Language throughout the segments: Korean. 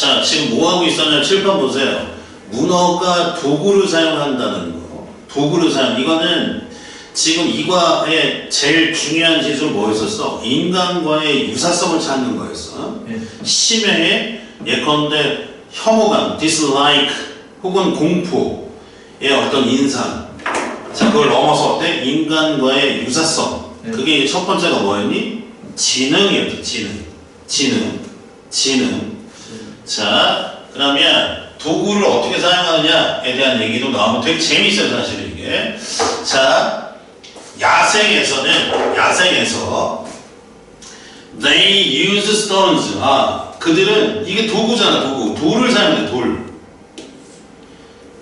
자, 지금 뭐 하고 있었냐? 칠판 보세요. 문어가 도구를 사용한다는 거. 도구를 사용. 이거는 지금 이과의 제일 중요한 지수는 뭐였었어? 인간과의 유사성을 찾는 거였어. 심해의 예컨대 혐오감, dislike 혹은 공포의 어떤 인상. 자, 그걸 넘어서 어때? 인간과의 유사성. 그게 첫 번째가 뭐였니? 지능이었죠. 지능. 자, 그러면 도구를 어떻게 사용하느냐에 대한 얘기도 나오면 되게 재밌어요, 사실 이게. 자, 야생에서 they use stones. 그들은 이게 도구잖아, 도구. 돌을 사용해, 돌.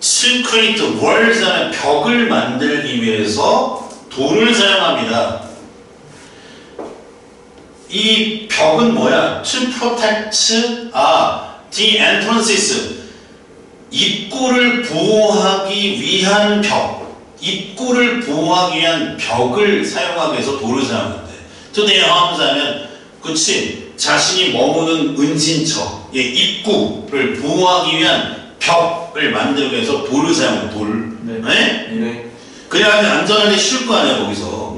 to create walls, 벽을 만들기 위해서 돌을 사용합니다. 이 벽은 뭐야? to protect the entrances. 입구를 보호하기 위한 벽. 입구를 보호하기 위한 벽을 사용하기 위해서 돌을 사용한대. to their homes 하면 그치? 자신이 머무는 은신처, 입구를 보호하기 위한 벽을 만들기 위해서 돌을 사용해. 돌. 네? 그래야 안전하게 쉴 거 아니야 거기서.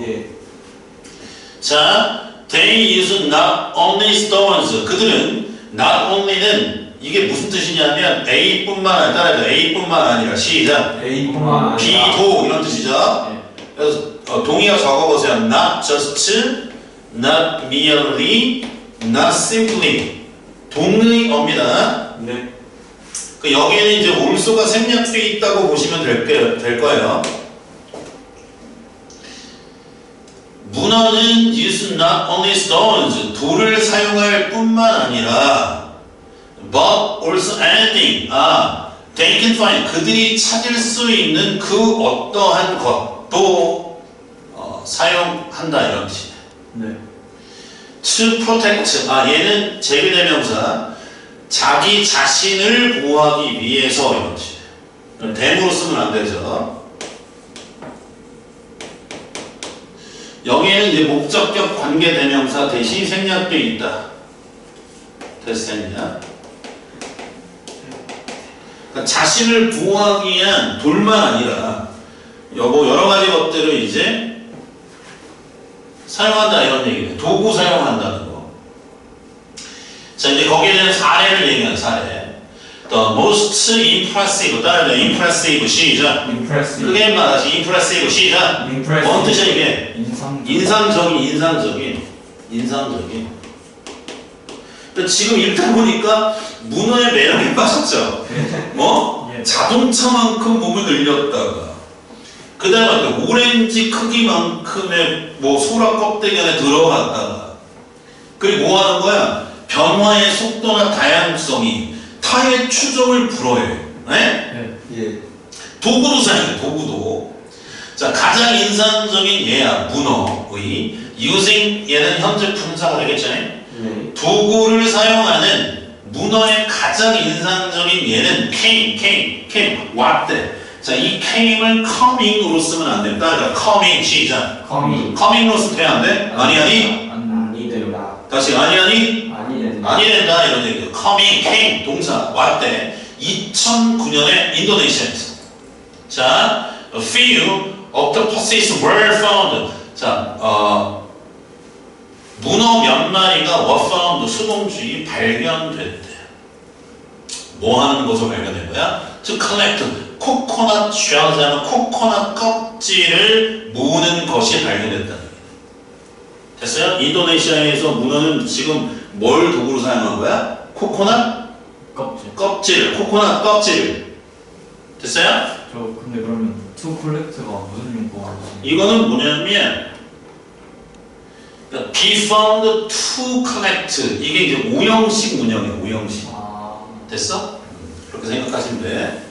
자, they use not only stones. 그들은 not only는 이게 무슨 뜻이냐면 A뿐만 아니라, 따라해서 A뿐만 아니라, 시작. A뿐만 아니라 B도 이런 뜻이죠. 그래서 동의어 적어보세요. Not just, not merely, not simply. 동의어입니다. 그 여기에는 이제 올소가 생략되어 있다고 보시면 될 거예요. 문어는 use not only stones. 돌을 사용할 뿐만 아니라 but also anything. they can find. 그들이 찾을 수 있는 그 어떠한 것도 사용한다 이런 뜻이에요. to protect. 얘는 제비대명사. 자기 자신을 보호하기 위해서 이런 뜻이에요. 대무로 쓰면 안 되죠. 여기에는 이제 목적격 관계대명사 대신 생략되어 있다. 됐습니다. 그러니까 자신을 보호하기 위한 돌만 아니라 여러 가지 것들을 이제 사용한다 이런 얘기예요. 도구 사용한다는 거. 자, 이제 거기에 대한 사례를 얘기하는 사례. The most impressive. 따라해요. impressive. 시작. 크게 말하시. impressive. 시작. 뭔 뜻이야 이게? 인상적인. 지금 읽다 보니까 문어의 매력에 빠졌죠. 자동차만큼 몸을 늘렸다가 그 다음에 오렌지 크기만큼의 소라 껍데기 안에 들어갔다가 그리고 뭐 하는 거야? 변화의 속도나 다양성이 타의 추종을 불허해. 도구도 사용해. 도구도. 자, 가장 인상적인 얘야. 문어의 using. 얘는 현재 분사가 되겠죠. 도구를 사용하는 문어의 가장 인상적인 얘는 came 왔대. 자, 이 came을 coming으로 쓰면 안 됩니다. 그러니까 coming. 시작. coming으로 쓰면 돼? 안 돼? 아니 된다. 다시 아니 된다 이런 얘기예요. came 동사 왔대. 2009년에 인도네시아에서. 자, a few octopuses were found. 자, 문어 몇 마리가 were found, 수동주의 발견됐대. 뭐 하는 것을 발견된 거야? To collect 코코넛 shells 하면 코코넛 껍질을 모으는 것이 발견됐다는 거예요. 됐어요? 인도네시아에서 문어는 지금 뭘 도구로 사용한 거야? 코코넛 껍질. 코코넛 껍질. 됐어요? 근데 그러면 to collect가 무슨 용도가? 이거는 뭐냐면 be found to collect. 이게 이제 오형식 문형이에요. 오형식. 됐어? 그렇게 생각하시면 돼.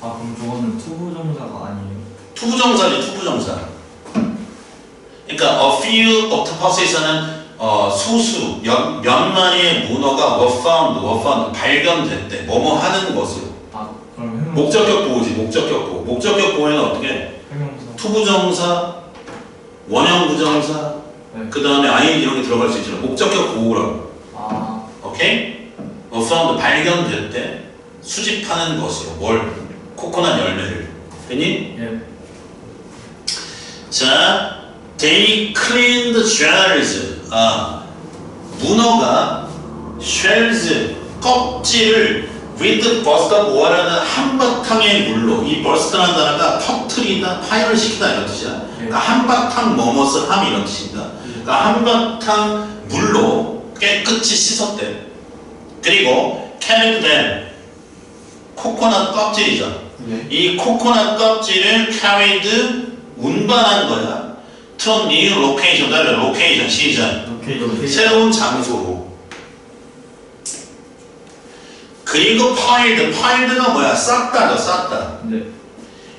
그럼 저거는 투부정사가 아니에요? 투부정사지, 투부정사. 그러니까 a few octopuses는 소수 몇 마리의 문어가 were found 발견됐대. 뭐뭐 하는 것으로. 그럼 목적격 보호지. 목적격 보호. 목적격 보호에는 어떻게? 투부정사, 원형 부정사, 그 다음에 ing 이런 게 들어갈 수 있잖아. 목적격 보호라고. 오케이? found 발견됐대. 수집하는 것으로 뭘? 코코넛 열매를. 됐니? 예. 자, they cleaned shells. 문어가 shells 껍질을 with burst of water는 한바탕의 물로, 이 burst라는 단어가 터트리다, 파열을 시키다 이런 뜻이야. 그러니까 한바탕 뭐뭇을 함 이런 뜻입니다. 그러니까 한바탕 물로 깨끗이 씻었대. 그리고 carried them 코코넛 껍질이죠. 네. 이 코코넛 껍질을 carried 운반한 거야. to new location, 다른 location 시전. 오케이. 새로운 장소로. 그리고 piled가 뭐야? 쌓다죠, 쌓다. 네.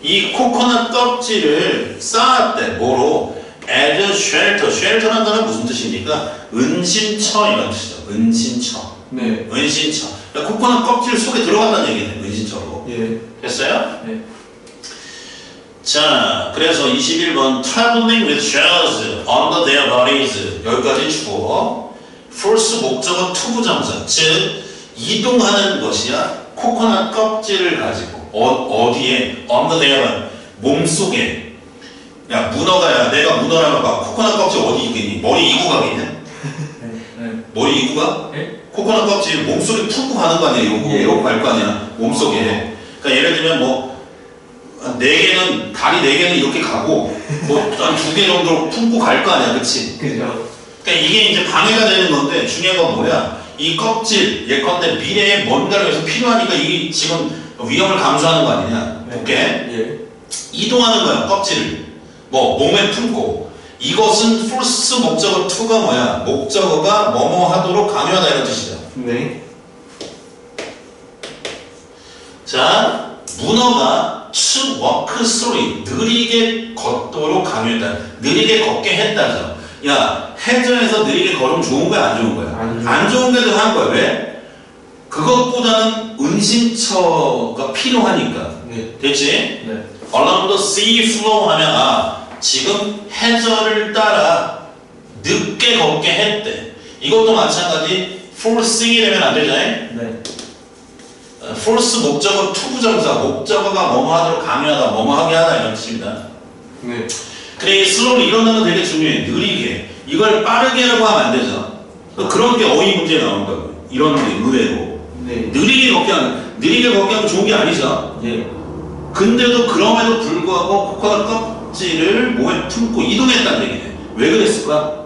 이 코코넛 껍질을 쌓았대. 뭐로? as shelter. shelter라는 단어는 무슨 뜻입니까? 은신처 이런 뜻이죠. 은신처. 네. 은신처. 그러니까 코코넛 껍질 속에 들어간다는 얘기네. 은신처로. 예. 됐어요? 네. 자, 그래서 21번 traveling with shells under their bodies 여기까지 주어. false 목적어 투부정사 즉 이동하는 것이야. 코코넛 껍질을 가지고 어디에? under their 몸속에. 야 문어가 내가 문어라고 봐. 코코넛 껍질 어디 있겠니? 머리 이고 가겠냐? 네. 머리 이고 가? 예? 코코넛 껍질 몸속에 품고 가는 거 아니야? 이러고 갈 거 아니야? 몸속에. 그러니까 예를 들면 뭐 네 개는 다리 네 개는 이렇게 가고 뭐 한 두 개 정도 품고 갈 거 아니야, 그렇지? 그죠. 그러니까 이게 이제 방해가 되는 건데 중요한 건 뭐야? 이 껍질 예컨대 미래에 뭔가를 위해서 필요하니까 이 지금 위험을 감수하는 거 아니냐? 볼게. 예. 이동하는 거야, 껍질을. 뭐 몸에 품고. 이것은 false 목적어 to가 뭐야? 목적어가 뭐뭐 하도록 강요하다 이런 뜻이죠. 네. 자, 문어가 to walk through 느리게 걷도록 강요했다. 느리게 걷게 했다죠. 야, 해전에서 느리게 걸으면 좋은 거야, 안 좋은 거야? 안 좋은 게도 한 거야. 왜? 그것보다는 은신처가 필요하니까. 네. 됐지? 네. along the sea flow 하면 지금 해전을 따라 늦게 걷게 했대. 이것도 마찬가지 forcing이 되면 안 되잖아요? 네. force 목적어 투부정사 목적어가 뭐뭐 하도록 강요하다 뭐뭐 하게 하다 이런 뜻입니다. 네. 그래 slowly 이런 단어 되게 중요해. 느리게 이걸 빠르게라고 하면 안 되죠. 그런 게 어휘 문제에 나오는 거예요. 이런 게 의외로 네. 느리게 걷게 하면 좋은 게 아니죠. 예. 근데도 그럼에도 불구하고 코코넛 껍질을 몸에 품고 이동했다는 얘기네. 왜 그랬을까?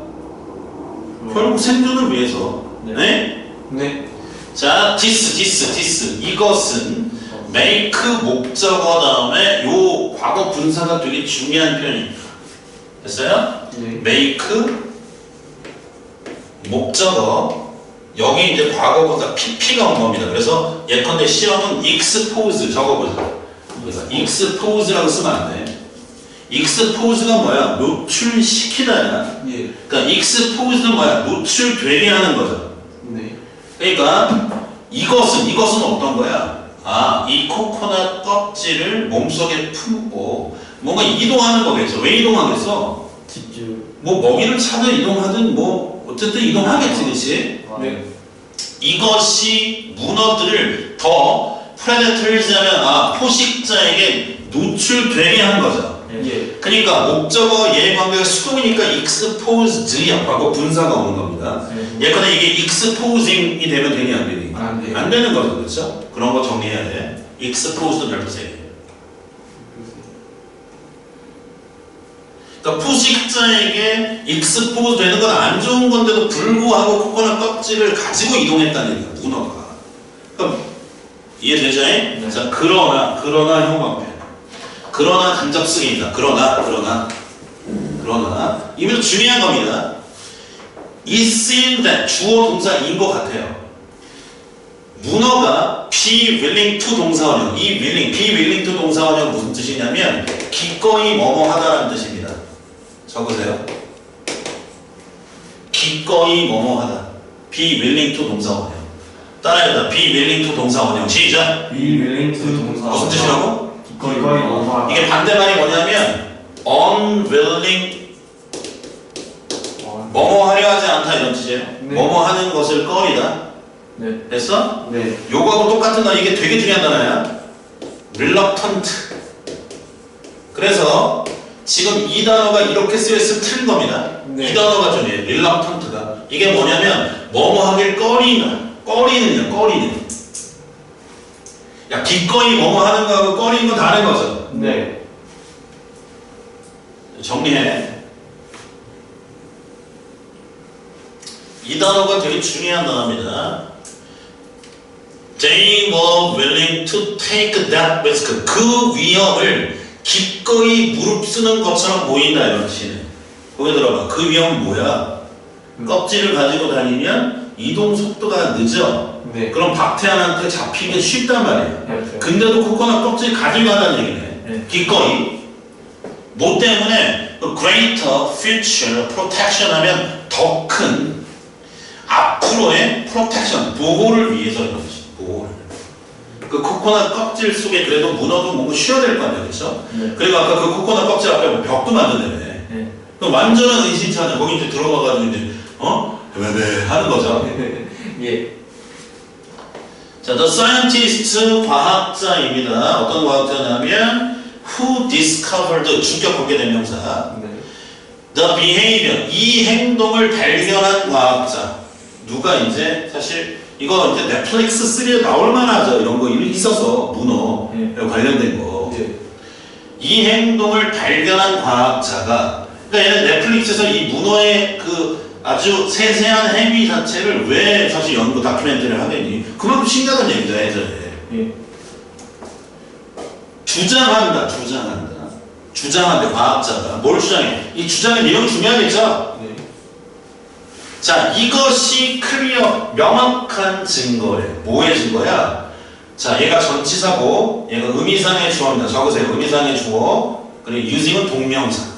결국 생존을 위해서. 네. 네? 네. 자, this 이것은 make 목적어 다음에 요 과거 분사가 되게 중요한 표현입니다. 됐어요? 네. make 목적어 여기 이제 과거 분사 pp가 온 겁니다. 그래서 예컨대 시험은 expose 적어보자. 그래서 expose라고 쓰면 안 돼. expose가 뭐야? 노출시키다야. 예. 그러니까 expose는 뭐야? 노출되게 하는 거죠. 네. 그러니까 이것은 어떤 거야? 이 코코넛 껍질을 몸속에 품고 뭔가 이동하는 거겠죠. 왜 이동하겠어? 집중. 뭐 먹이를 찾아 이동하든 뭐 어쨌든 이동하겠지, 그렇지? 네. 이것이 문어들을 더 predators 하면 포식자에게 노출되게 한 거죠. 예. 그러니까 목적어 예관계가 수동이니까 exposed야. 과거 분사가 오는 겁니다. 예컨대 이게 exposing이 되면 되니 안 되니? 안 돼요. 안 되는 거죠, 그렇죠? 그런 거 정리해야 돼. exposed 별도 세 개. 그러니까 포식자에게 expose 되는 건 안 좋은 건데도 불구하고 코코넛 껍질을 가지고 이동했다는 얘기야, 문어가. 그럼 이해되죠? 네. 자, 그러나 형광펜. 그러나 간접쓰기입니다. 그러나 이것도 중요한 겁니다. It seemed that 주어 동사인 것 같아요. 문어가 be willing to 동사원형, be willing to 동사원형 무슨 뜻이냐면 기꺼이 뭐뭐 하다라는 뜻입니다. 적으세요. 기꺼이 뭐뭐 하다. be willing to 동사원형. 따라해보자. be willing to 동사원형. 시작. be willing to 동사. 무슨 뜻이라고? 기꺼이 뭐뭐 이게 반대말이 뭐냐면 unwilling 뭐뭐 하려 하지 않다 이런 뜻이에요. 네. 뭐뭐 하는 것을 꺼리다. 네. 됐어? 네. 요거하고 똑같은 단어, 이게 되게 중요한 단어야. reluctant. 그래서 지금 이 단어가 이렇게 쓰여있으면 틀린 겁니다. 네. 이 단어가 중요해요. reluctant가. 이게 뭐냐면 뭐뭐 하길 꺼리는. 야, 기꺼이 뭐뭐 하는 거하고 꺼리는 건 다른 거죠. 네. 정리해. 이 단어가 되게 중요한 단어입니다. They were willing to take that risk. 그 위험을 기꺼이 무릅쓰는 것처럼 보인다 이런 뜻이네. 거기 들어봐. 그 위험은 뭐야? 껍질을 가지고 다니면 이동 속도가 늦어. 네. 그럼 박태환한테 잡히기 쉽단 말이야. 그렇죠. 근데도 코코넛 껍질 가지고 가다는 얘기네. 네. 기꺼이. 뭐 때문에 greater future protection 하면 더 큰 앞으로의 protection, 보호를 위해서 이런 거지. 보호를. 그 코코넛 껍질 속에 그래도 문어도 뭔가 쉬어야 될 거 아니야, 그렇죠? 네. 그리고 아까 그 코코넛 껍질 앞에 뭐 벽도 만든다며. 네. 그럼 완전한 의심치 않아. 거기 이제 들어가가지고 이제 네 하는 거죠. 예. 자, the scientist 과학자입니다. 어떤 과학자냐면 who discovered 주격 관계대명사 네. the behavior 이 행동을 발견한 과학자. 누가 이제 사실 이거 이제 넷플릭스 3에 나올 만하죠. 이런 거 있어서 문어 관련된 거. 예. 이 행동을 발견한 과학자가 그러니까 얘는 넷플릭스에서 이 문어의 그 아주 세세한 행위 자체를 왜 사실 연구 다큐멘터리를 하겠니? 그만큼 신기하다는 얘기죠, 예전에. 예. 주장한다, 과학자가. 뭘 주장해? 이 주장의 내용이 중요하겠죠? 네. 자, 이것이 클리어, 명확한 증거래. 뭐의 증거야? 자, 얘가 전치사고, 얘가 의미상의 주어입니다. 적으세요. 의미상의 주어. 그리고 using은 동명사.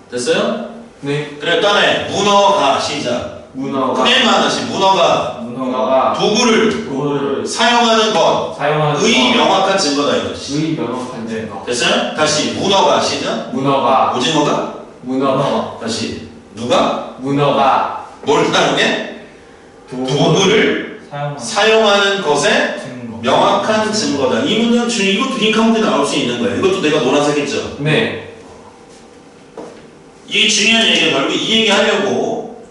됐어요? 네. 그래, 따라해. 문어가, 시작. 문어가 크게 말하시, 문어가 도구를 도구를 사용하는 것. 사용하는 의 명확한 증거다, 이것이. 의 명확한 증거. 됐어요? 다시, 문어가, 시작. 문어가 오징어가? 다시, 누가? 문어가 뭘 사용해? 도구를 사용하는 것에 증거. 명확한 증거다. 이 문제는 이것도 빈칸문제 나올 수 있는 거예요. 이것도 내가 노란색 했죠. 네. 이게 중요한 얘기예요. 결국 이 얘기 하려고.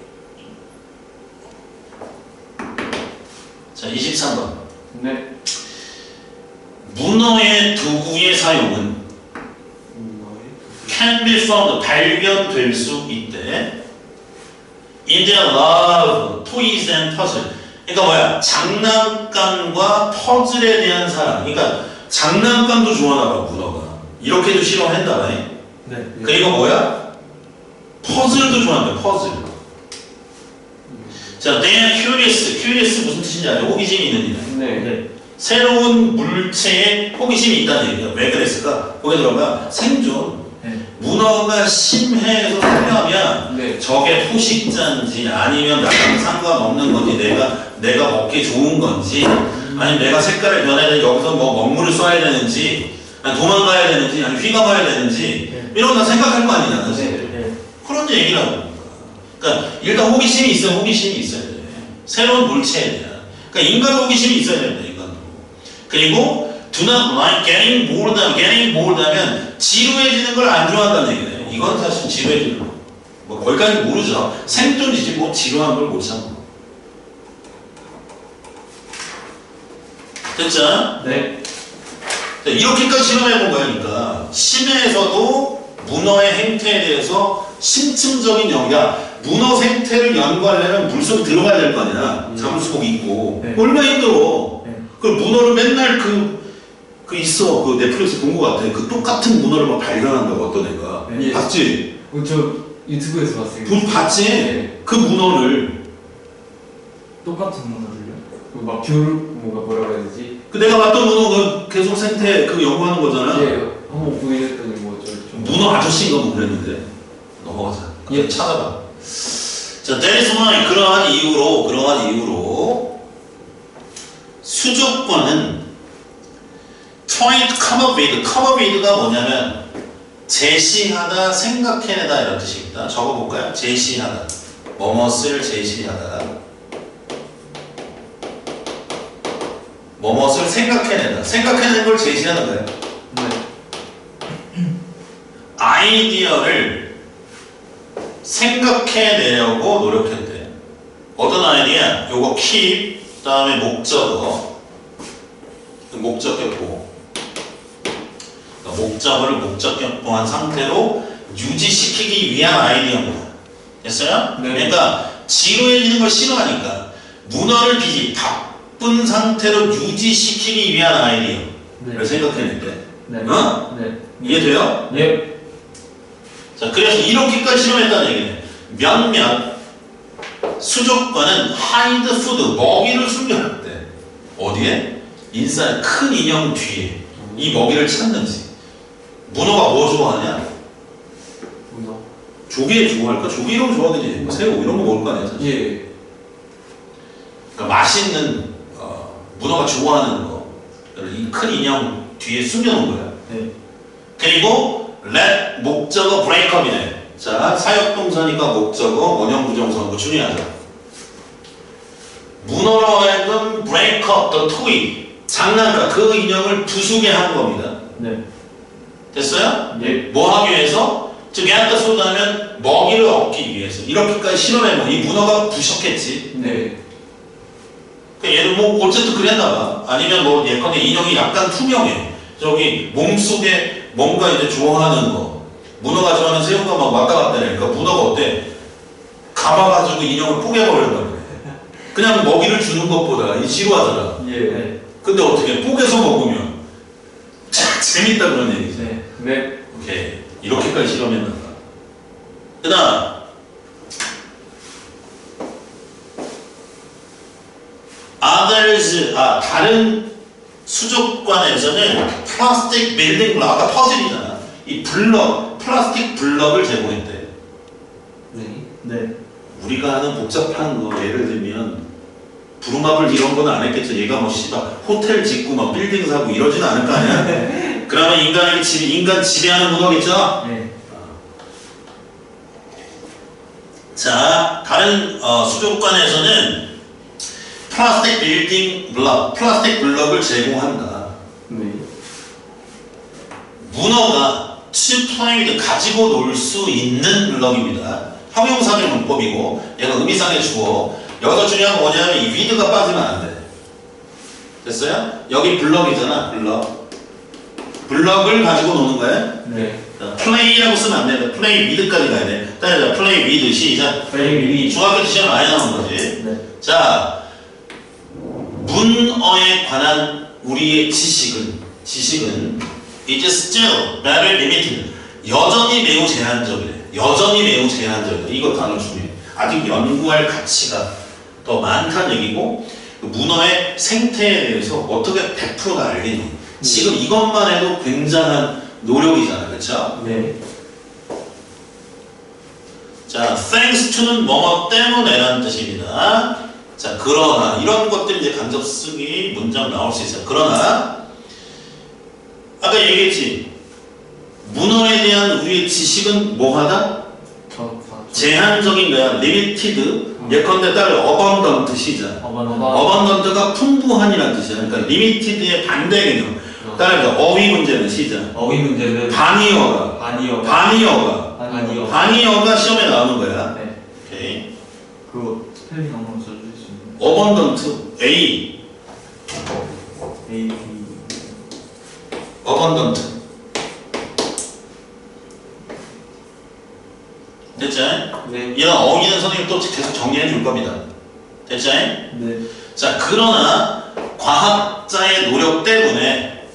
자, 23번. 네. 문어의 도구의 사용은 can be found, 발견될 수 있대. in their love, toys and puzzle. 그러니까 뭐야? 장난감과 퍼즐에 대한 사랑. 그러니까 장난감도 좋아하나 봐, 문어가. 이렇게도 싫어한다. 네. 그리고 뭐야? 퍼즐도 좋아한다, 퍼즐. 자, they are curious 무슨 뜻인지 알죠? 호기심이 있는 일. 네. 네. 새로운 물체에 호기심이 있다는 얘기야. 왜 그랬을까? 거기 들어가 생존. 네. 문어가 심해에서 살려면 네. 저게 포식자인지 아니면 나랑 상관없는 건지 내가 먹기 좋은 건지 아니면 내가 색깔을 변해야 되는지 여기서 뭐 먹물을 쏴야 되는지 아니 도망가야 되는지 아니면 휘감아야 되는지 이런 거 다 생각할 거 아니냐 사실. 네. 그런 얘기라고. 그러니까 일단 호기심이 있어야 돼. 새로운 물체에 대한. 그러니까 인간 호기심이 있어야 된다, 인간도. 그리고 do not like getting bored 하면 지루해지는 걸 안 좋아한다는 얘기네요. 이건 사실 지루해지는 거. 뭐 거기까지 모르죠. 생존이지 뭐 지루한 걸 못 참고. 됐죠? 네. 자, 이렇게까지 실험해 본 거니까 심해에서도 문어의 행태에 대해서 심층적인 연구야. 문어 생태를 연구하려면 물속에 들어가야 될 거 아니야. 잠수복 입고. 네. 얼마나 힘들어. 네. 그 문어를 맨날 그 넷플릭스 본 거 같아. 그 똑같은 문어를 막 발견한다고 어떤 애가. 네. 봤지? 저 유튜브에서 봤어요. 봤지? 네. 그 문어를. 똑같은 문어를요? 막 뭐라고 해야 되지? 그 내가 봤던 문어 그 계속 생태 그 연구하는 거잖아. 예. 한번 보내줬더니 좀 문어 아저씨인가 뭐 그랬는데. 넘어가자. 예. 찾아봐. 자, that is why 그러한 이유로 수족관은 try to come up with가 뭐냐면 제시하다, 생각해내다 이런 뜻입니다. 적어볼까요? 제시하다. 뭐뭇을 제시하다. 뭐뭇을 생각해낸다. 생각해낸 걸 제시하는 거예요. 네. 아이디어를 생각해내려고 노력했대. 어떤 아이디어? 요거 keep, 그 다음에 목적어, 목적격보. 그러니까 목적어를 목적격보한 상태로 유지시키기 위한 아이디어입니다. 됐어요? 네. 그러니까 지루해지는 걸 싫어하니까 문어를 바쁜 상태로 유지시키기 위한 아이디어를 생각해낼 때. 네. 어? 네. 이해돼요? 예. 자, 그래서 이렇게까지 실험했다는 얘기네. 몇몇 수족관은 하이드 푸드, 먹이를 숨겨놨대. 어디에? 인사이드, 큰 인형 뒤에 이 먹이를 찾는지. 문어가 뭐 좋아하냐? 문어. 조개 좋아할까? 조개 이런 거 좋아하겠지. 뭐 새우 이런 거 먹을 거 아니야, 사실. 예. 그러니까 맛있는 문어가 좋아하는 거. 이 큰 인형 뒤에 숨겨놓은 거야. 네. 그리고 let 목적어 breakup이네. 자, 사역동사니까 목적어, 원형 부정사고 중요하죠. 문어로 하여금 break up the toy, 장난감, 그 인형을 부수게 한 겁니다. 네. 됐어요? 예. 뭐 하기 위해서? to get the food 하면 먹이를 얻기 위해서. 이렇게까지 실험해보면 이 문어가 부셨겠지. 네. 얘는 뭐 어쨌든 그랬나봐. 아니면 뭐 예컨대 인형이 약간 투명해. 저기 몸속에 뭔가 이제 좋아하는 거. 문어가 좋아하는 새우가 막 왔다 갔다 하니까 문어가 어때? 감아가지고 인형을 뽀개버린다고 그래. 그냥 먹이를 주는 것보다 이 지루하잖아. 예. 근데 어떻게 뽀개서 먹으면 재밌다 그런 얘기지. 네. 네. 오케이. 이렇게까지 실험했나 봐. 그 다음 others, 다른 수족관에서는 플라스틱 빌딩 블럭, 아까 퍼즐이잖아. 이 블럭, 플라스틱 블럭을 제공했대. 네. 네. 우리가 하는 복잡한 거 예를 들면 부루마블 이런 거는 안 했겠죠. 얘가 뭐 씨발 호텔 짓고 막 빌딩 사고 이러지는 않을 거 아니야. 그러면 인간 지배하는 문화겠죠. 네. 자, 다른 수족관에서는 플라스틱 빌딩 블럭, 플라스틱 블럭을 제공한다. 네. 문어가 to play with, 가지고 놀 수 있는 블럭입니다. 형용사의 문법이고 얘가 의미상의 주어. 여기서 중요한 건 뭐냐면 이 with가 빠지면 안 돼. 됐어요? 여기 블럭이잖아. 블럭을 가지고 노는 거야. 네. play라고 쓰면 안 돼. play with까지 가야 돼. 따라서 play with 시작. 플레이 중학교 때 시험 많이 나오는 거지. 네. 자, 문어에 관한 우리의 지식은 is still very limited. 여전히 매우 제한적이래. 여전히 매우 제한적이다. 이거 단어 중요해. 아직 연구할 가치가 더 많다는 얘기고, 그 문어의 생태에 대해서 어떻게 100%다 알겠니? 지금 이것만 해도 굉장한 노력이잖아, 그렇죠? 네. 자, thanks to는 뭐뭐 때문에라는 뜻입니다. 자, 그러나 이런 것들이 이제 간접 쓰기 문장 나올 수 있어요. 그러나 아까 얘기했지. 문어에 대한 우리의 지식은 뭐하다? 제한적인 거야. limited. 예컨대 따라 abundant 시작. abundant가 풍부한이라는 뜻이야. 그러니까 limited의 반대 개념. 따라서 어휘 문제는 시작. 어휘 문제는 바니어가 시험에 나오는 거야. 네. 오케이. 그거 스펠링 한번 써주실 수 있나요? abundant A A B abundant 됐지? 네. 이런 어휘는 선생님 또 계속 정리해 줄 겁니다. 됐지? 네. 자, 그러나 과학자의 노력 때문에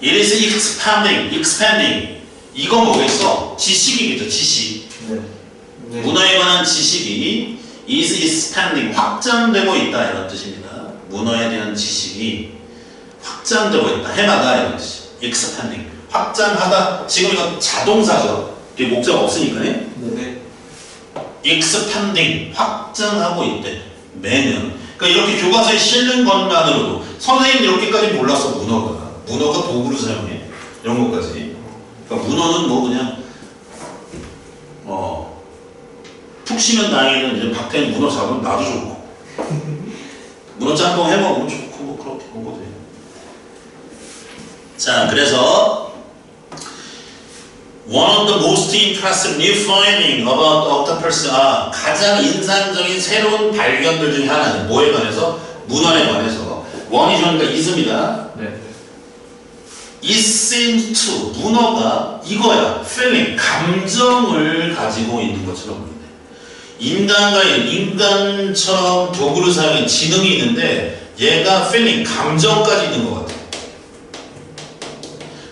it is expanding. 이거 뭐겠어? 지식이겠죠, 지식. 네. 네. 문어에 관한 지식이 is expanding, 확장되고 있다 이런 뜻입니다. 문어에 대한 지식이 확장되고 있다, 해마다 이런 뜻이죠. expanding, 확장하다. 지금 이건 자동사죠. 뒤에 목적 없으니까. 네. expanding, 확장하고 있대. 매년. 그러니까 이렇게 교과서에 실는 것만으로도 선생님 이렇게까지 몰랐어. 문어가 도구로 사용해. 이런 것까지. 그러니까 문어는 뭐 그냥 푹 쉬면 다행이든 이제 밭에 문어 잡으면 나도 좋고 문어 짬뽕 해먹으면 좋고 뭐 그렇게 본 거지. 자, 그래서 one of the most impressive new finding about octopus 가장 인상적인 새로운 발견들 중에 하나는 뭐에 관해서? 문어에 관해서. one이 그러니까 is입니다. 네. It seems to 문어가 이거야. feeling 감정을 가지고 있는 것처럼 보이네. 인간처럼 도구를 사용해 지능이 있는데 얘가 feeling 감정까지 있는 것 같아.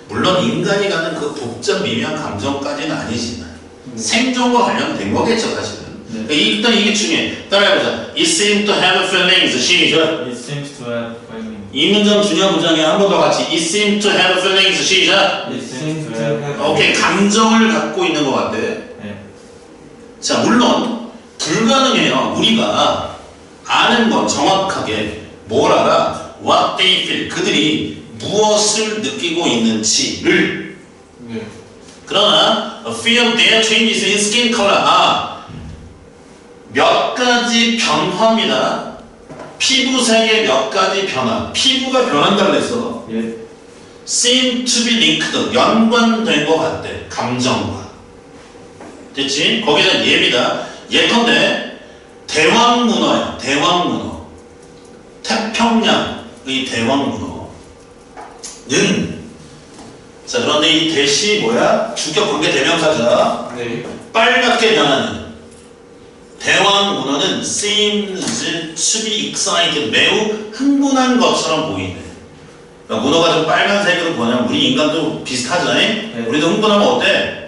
물론 인간이 갖는 그 복잡 미묘한 감정까지는 아니지만 생존과 관련된 거겠죠 사실은. 그러니까 일단 이게 중요해. 따라해보자. It seems to have feelings. 시작. It seems to have feeling. 이 문장 중요한 문장이야. 한 번 더 같이. It seems to have feelings. 시작. It seems to have. 오케이. 감정을 갖고 있는 것 같아. 네. 자, 물론 불가능해요. 우리가 아는 건 정확하게 뭘 알아? What they feel. 그들이 무엇을 느끼고 있는지를. 네. 그러나 a few of their changes in skin color. 몇 가지 변화입니다. 피부색의 몇 가지 변화. 피부가 변한다고 그랬어. 예. seem to be linked. 연관된 것 같대. 감정과. 됐지? 거기다 예입니다. 예컨대 대왕문어야. 대왕문어. 태평양의 대왕문어는 자, 그런데 이 대시 뭐야? 주격 관계 대명사자. 네. 빨갛게 변하는 대왕문어는 seems to be excited. 매우 흥분한 것처럼 보이네. 그러니까 문어가 좀 빨간색으로 보냐면 우리 인간도 비슷하잖아. 네. 우리도 흥분하면 어때?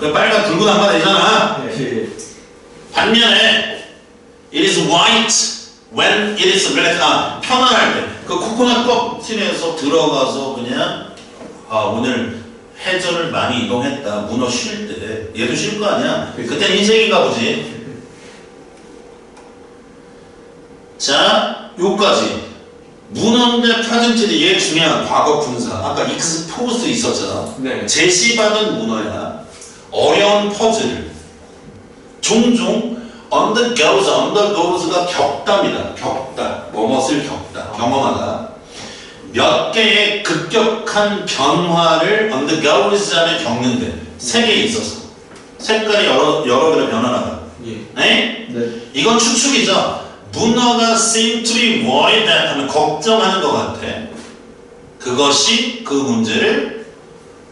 그 빨간 붉은 한가 되잖아. 네. 반면에 it is white when it is black. 편안할 때. 그 코코넛 껍질에서 들어가서 그냥 오늘 해전을 많이 이동했다. 문어 쉴 때. 얘도 쉴 거 아니야. 그때는 흰색인가 보지. 자, 요까지. 문어인데 프레젠트인데 얘 중요한 과거 분사. 아까 익스포스 있었잖아. 네. 제시받은 문어야. 어려운 퍼즐을 종종 undergoes가 겪답니다. 겪다. 뭐뭇을 겪다. 경험하다. 몇 개의 급격한 변화를 undergoes 안에 겪는데 세 개에 있어서 색깔이 여러 개로 변화하다. 예. 네? 네. 이건 추측이죠. 문어가 seem to be worried that 하면 걱정하는 것 같아. 그것이 그 문제를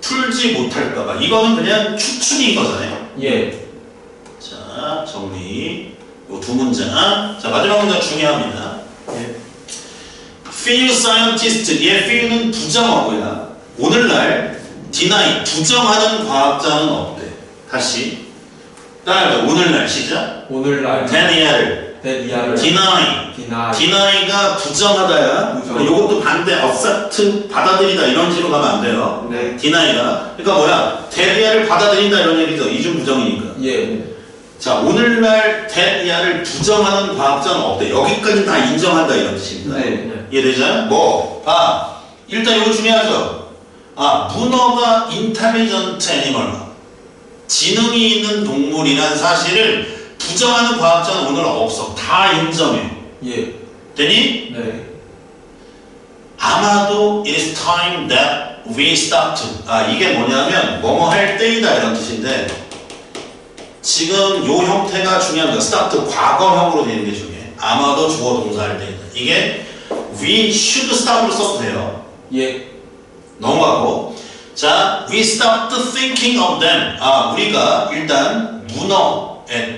풀지 못할까봐. 이거는 그냥 추측인 거잖아요. 예. 자, 정리. 요 두 문장. 자, 마지막 문장 중요합니다. 예. Few scientists. 얘 few는 부정어고야. 오늘날 deny 부정하는 과학자는 없대. 다시. 따라해봐. 오늘날 시작. 오늘날 denial. 데리아를 deny. 디나이. deni가 부정하다야. 부정. 요것도 반대. accept 받아들이다 이런 식으로 가면 안 돼요. 네. deni가. 그러니까 뭐야? 데리아를 받아들인다 이런 얘기죠. 이중 부정이니까. 예. 자, 오늘날 데리아를 부정하는 과학자는 없대. 여기까지 다 인정한다 이런 뜻입니다. 네. 이해되죠? 뭐? 일단 이거 중요하죠. 문어가 인텔리전트 애니멀, 지능이 있는 동물이란 사실을 부정하는 과학자는 오늘 없어. 다 인정해. 예. 되니? 네. 아마도 it is time that we stop to. 이게 뭐냐면 뭐뭐 할 때이다 이런 뜻인데 지금 요 형태가 중요합니다. stop to 과거형으로 되는 게 중요해. 아마도 주어 동사 할 때이다. 이게 we should stop으로 써도 돼요. 예. 넘어가고. 자, we stopped thinking of them. 우리가 일단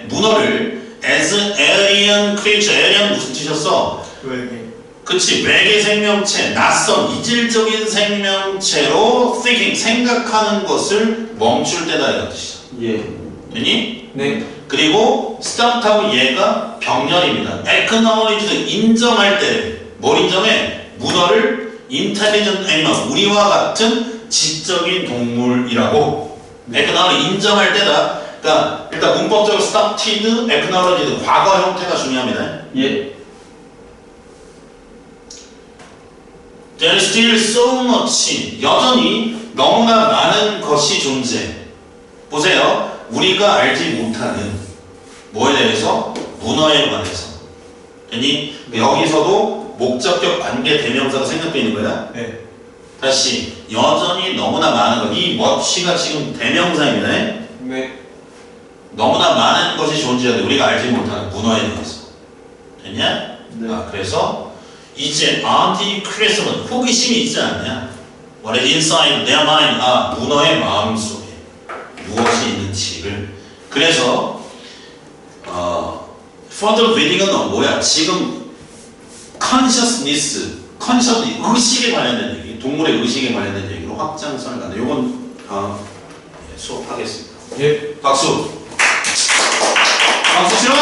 문어를 as alien creature. alien 무슨 뜻이었어? 외계. 그치, 외계 생명체, 낯선 이질적인 생명체로 thinking, 생각하는 것을 멈출 때다 이런 뜻이죠. 예. 되니? 네. 그리고 stopp하고 얘가 병렬입니다. acknowledge, 인정할 때. 뭘 인정해? 문어를 intelligent animal, 우리와 같은 지적인 동물이라고. acknowledge, 인정할 때다. 그러니까 일단 문법적으로 started, acknowledged, 과거 형태가 중요합니다. 예. There is still so much. 여전히 너무나 많은 것이 존재. 보세요. 우리가 알지 못하는 뭐에 대해서? 문어에 관해서. 아니 여기서도 목적격 관계 대명사가 생략되어 있는 거야. 네. 다시 여전히 너무나 많은 것. 이 what이가 지금 대명사입니다. 네. 너무나 많은 것이 존재하는데 우리가 알지 못하는 문어에 대해서. 됐냐? 네. 아, 그래서 이제 anti-criticism 호기심이 있지 않냐? What is inside their mind? 아, 문어의 마음속에 무엇이 있는지를. 그래서 further reading은 뭐야? 지금 consciousness, 의식에 관련된 얘기, 동물의 의식에 관련된 얘기로 확장성을 갖는. 요건 다음 수업하겠습니다. 예. 박수. 박수 치러.